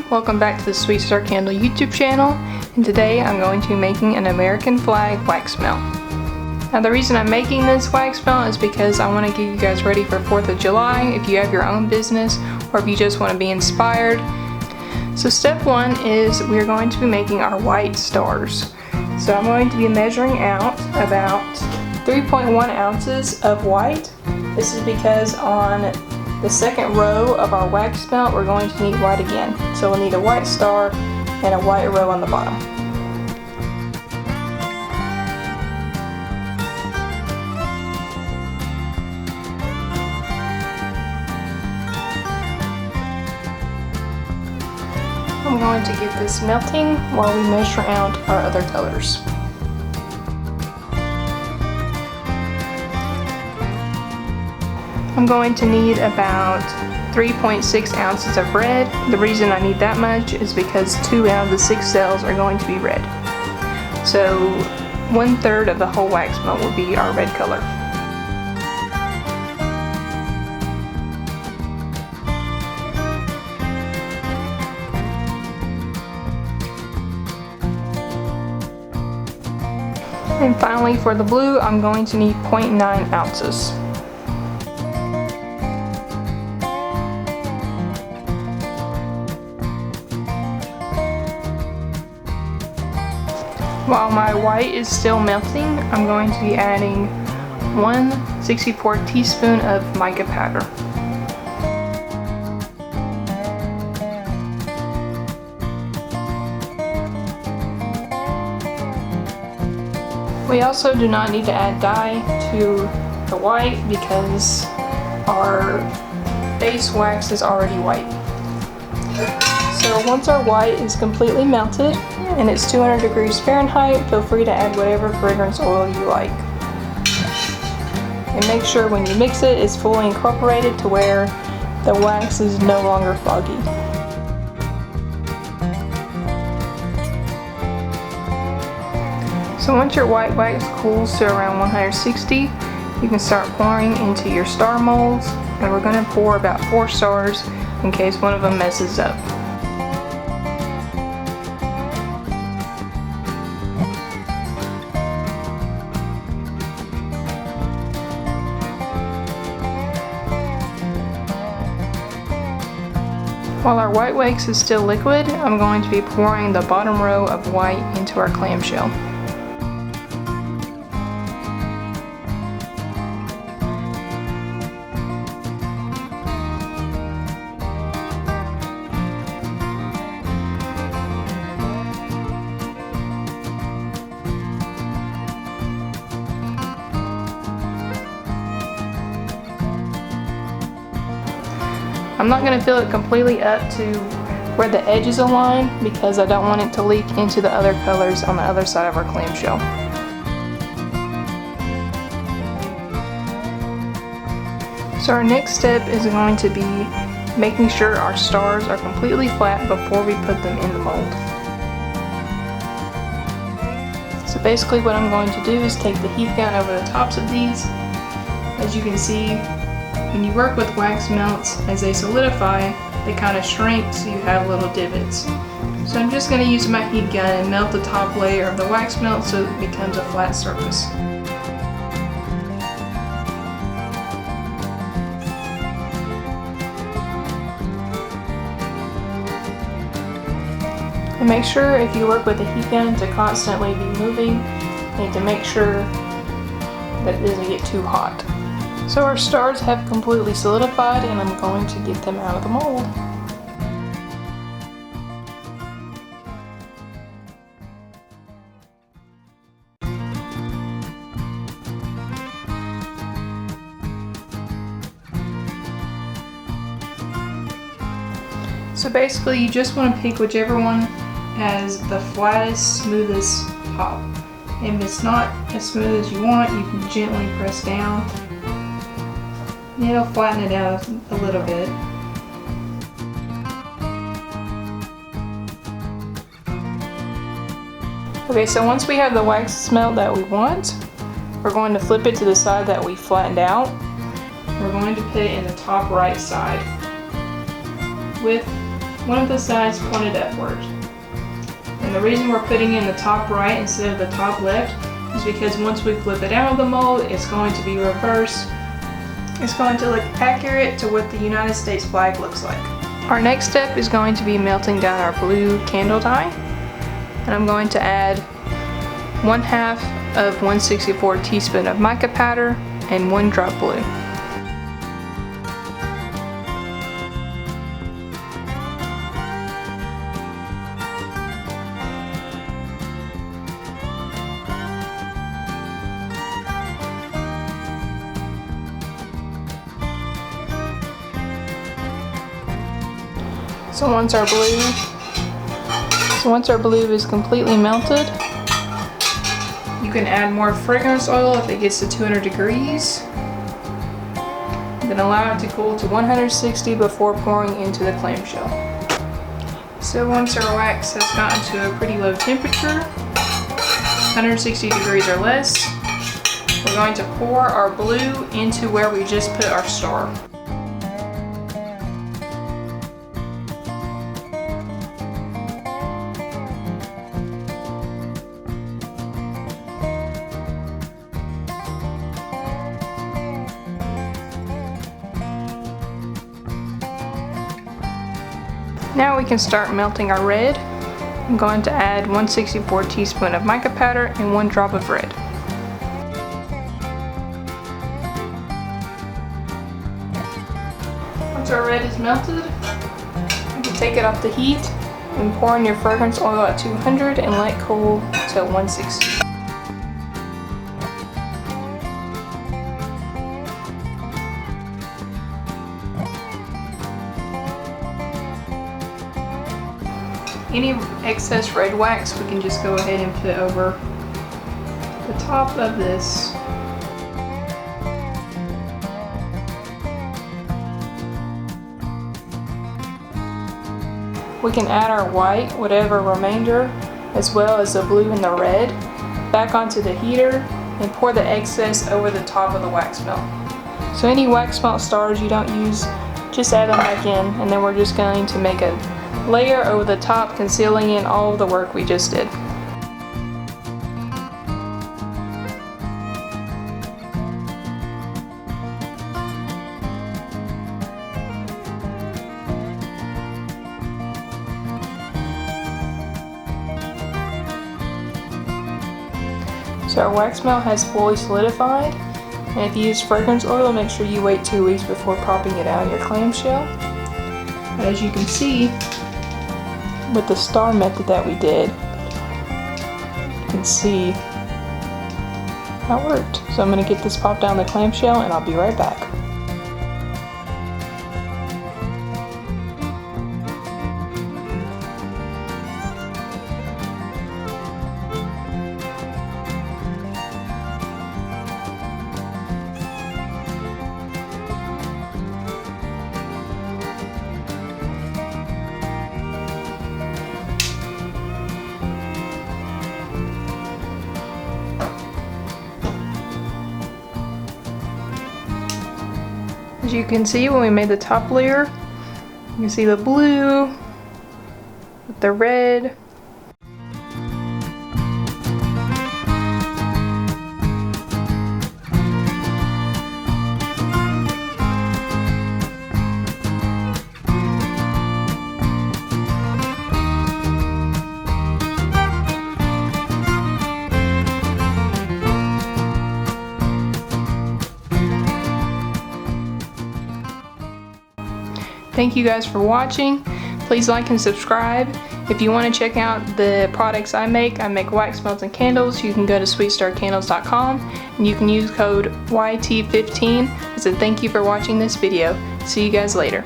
Welcome back to the Sweet Star Candle YouTube channel, and today I'm going to be making an American flag wax melt. Now the reason I'm making this wax melt is because I want to get you guys ready for 4th of July if you have your own business or if you just want to be inspired. So step 1 is we're going to be making our white stars. So I'm going to be measuring out about 3.1 ounces of white. This is because on the second row of our wax melt we're going to need white again. So we'll need a white star and a white row on the bottom. I'm going to get this melting while we measure out our other colors. I'm going to need about 3.6 ounces of red. The reason I need that much is because 2 out of the 6 cells are going to be red. So 1/3 of the whole wax melt will be our red color. And finally for the blue, I'm going to need 0.9 ounces. While my white is still melting, I'm going to be adding 1/64 teaspoon of mica powder. We also do not need to add dye to the white because our base wax is already white. So once our white is completely melted and it's 200 degrees Fahrenheit, feel free to add whatever fragrance oil you like. And make sure when you mix it, it's fully incorporated to where the wax is no longer foggy. So once your white wax cools to around 160, you can start pouring into your star molds, and we're going to pour about 4 stars in case one of them messes up. While our white wax is still liquid, I'm going to be pouring the bottom row of white into our clamshell. I'm not going to fill it completely up to where the edges align because I don't want it to leak into the other colors on the other side of our clamshell. So our next step is going to be making sure our stars are completely flat before we put them in the mold. So basically what I'm going to do is take the heat gun over the tops of these. As you can see, when you work with wax melts, as they solidify, they kind of shrink so you have little divots. So I'm just going to use my heat gun and melt the top layer of the wax melt so it becomes a flat surface. And make sure if you work with a heat gun to constantly be moving, you need to make sure that it doesn't get too hot. So our stars have completely solidified and I'm going to get them out of the mold. So basically you just want to pick whichever one has the flattest, smoothest top. If it's not as smooth as you want, you can gently press down. It'll flatten it out a little bit. Okay, so once we have the wax smelt that we want, we're going to flip it to the side that we flattened out. We're going to put it in the top right side with one of the sides pointed upward. And the reason we're putting in the top right instead of the top left is because once we flip it out of the mold, it's going to be reversed. It's going to look accurate to what the United States flag looks like. Our next step is going to be melting down our blue candle dye. And I'm going to add 1/2 of 1/64 teaspoon of mica powder and 1 drop blue. So once our blue is completely melted, you can add more fragrance oil if it gets to 200 degrees. Then allow it to cool to 160 before pouring into the clamshell. So once our wax has gotten to a pretty low temperature, 160 degrees or less, we're going to pour our blue into where we just put our star. Now we can start melting our red. I'm going to add 1/64 teaspoon of mica powder and 1 drop of red. Once our red is melted, you can take it off the heat and pour in your fragrance oil at 200 and let cool till 160. Any excess red wax we can just go ahead and put over the top of this. We can add our white, whatever remainder, as well as the blue and the red, back onto the heater and pour the excess over the top of the wax melt. So any wax melt stars you don't use, just add them back in, and then we're just going to make a layer over the top, concealing in all of the work we just did. So our wax melt has fully solidified, and if you use fragrance oil, make sure you wait 2 weeks before popping it out of your clamshell. As you can see, with the star method that we did, you can see how it worked. So I'm going to get this popped down the clamshell and I'll be right back. As you can see, when we made the top layer, you can see the blue with the red. Thank you guys for watching. Please like and subscribe. If you want to check out the products I make wax melts and candles. You can go to sweetstarcandles.com and you can use code YT15 as a thank you for watching this video. See you guys later.